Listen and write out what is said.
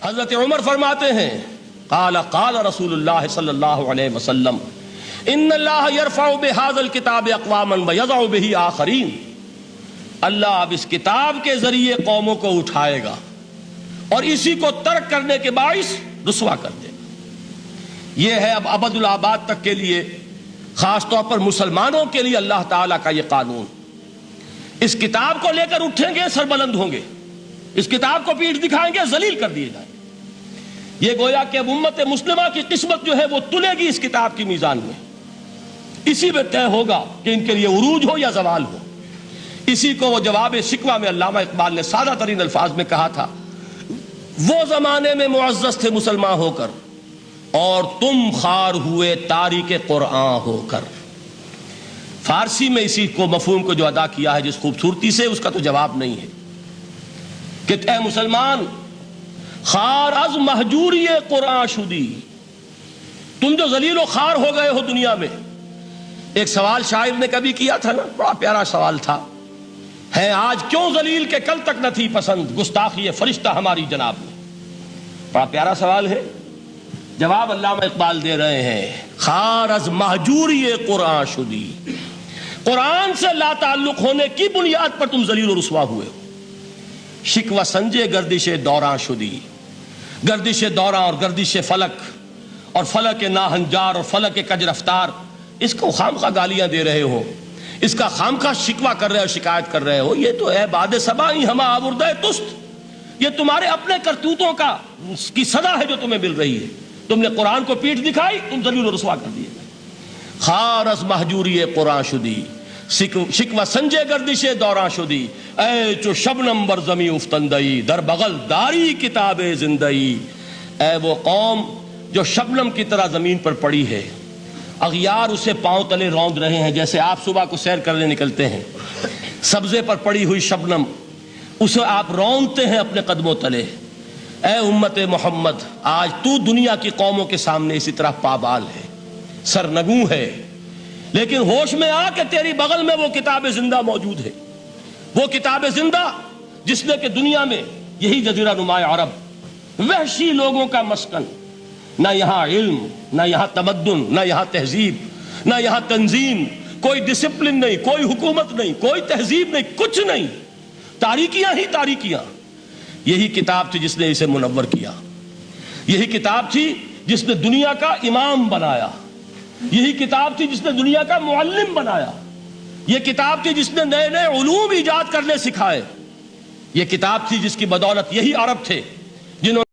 حضرت عمر فرماتے ہیں قال قال رسول اللہ صلی اللہ علیہ وسلم ان اللہ یرفع بہذا الکتاب اقواما ویضع بہ آخرین، اللہ اب اس کتاب کے ذریعے قوموں کو اٹھائے گا اور اسی کو ترک کرنے کے باعث رسوا کر دے گا۔ یہ ہے اب ابد الآباد تک کے لیے، خاص طور پر مسلمانوں کے لیے اللہ تعالیٰ کا یہ قانون۔ اس کتاب کو لے کر اٹھیں گے سربلند ہوں گے، اس کتاب کو پیٹھ دکھائیں گے ذلیل کر دیے جائیں گے۔ یہ گویا کہ اب امت مسلمہ کی قسمت جو ہے وہ تلے گی اس کتاب کی میزان میں، اسی میں طے ہوگا کہ ان کے لیے عروج ہو یا زوال ہو۔ اسی کو وہ جواب شکوہ میں علامہ اقبال نے سادہ ترین الفاظ میں کہا تھا، وہ زمانے میں معزز تھے مسلمان ہو کر اور تم خار ہوئے تاریک قرآن ہو کر۔ فارسی میں اسی کو مفہوم کو جو ادا کیا ہے جس خوبصورتی سے، اس کا تو جواب نہیں ہے کہ اے مسلمان خار از مہجوری قرآن شدی، تم جو ذلیل و خار ہو گئے ہو دنیا میں۔ ایک سوال شاعر نے کبھی کیا تھا نا، بڑا پیارا سوال تھا، ہے آج کیوں ذلیل کہ کل تک نہ تھی پسند گستاخی فرشتہ ہماری جناب میں۔ بڑا پیارا سوال ہے، جواب علامہ اقبال دے رہے ہیں، خار از مہجوری قرآن شدی، قرآن سے لا تعلق ہونے کی بنیاد پر تم ذلیل و رسوا ہوئے ہو۔ شکوہ سنجے گردش دوراں شدی، گردش دوراں اور گردش فلک اور فلک ناہنجار اور فلک کج رفتار، اس کو خامخواہ گالیاں دے رہے ہو، اس کا خامخواہ شکوہ کر رہے ہو، شکایت کر رہے ہو۔ یہ تو ہے باد صبائی ہما آوردہ تست، یہ تمہارے اپنے کرتوتوں کا کی سزا ہے جو تمہیں مل رہی ہے۔ تم نے قرآن کو پیٹھ دکھائی، تم ذلیل و رسوا کر دیے۔ خار از مہجوری قرآن شدی، شکوہ سنجے گردش دوراں شدی، اے چو شبنم بر زمی افتندئی، در بغل داری کتاب زندئی۔ اے وہ قوم جو شبنم کی طرح زمین پر پڑی ہے، اغیار اسے پاؤں تلے روند رہے ہیں، جیسے آپ صبح کو سیر کرنے نکلتے ہیں، سبزے پر پڑی ہوئی شبنم اسے آپ روندتے ہیں اپنے قدموں تلے۔ اے امت محمد، آج تو دنیا کی قوموں کے سامنے اسی طرح پابال ہے، سرنگوں ہے، لیکن ہوش میں آ کہ تیری بغل میں وہ کتاب زندہ موجود ہے، وہ کتاب زندہ جس نے کہ دنیا میں یہی جزیرہ نماء عرب، وحشی لوگوں کا مسکن، نہ یہاں علم، نہ یہاں تمدن، نہ یہاں تہذیب، نہ یہاں تنظیم، کوئی ڈسپلن نہیں، کوئی حکومت نہیں، کوئی تہذیب نہیں، کچھ نہیں، تاریکیاں ہی تاریکیاں۔ یہی کتاب تھی جس نے اسے منور کیا، یہی کتاب تھی جس نے دنیا کا امام بنایا، یہی کتاب تھی جس نے دنیا کا معلم بنایا، یہ کتاب تھی جس نے نئے نئے علوم ایجاد کرنے سکھائے، یہ کتاب تھی جس کی بدولت یہی عرب تھے جنہوں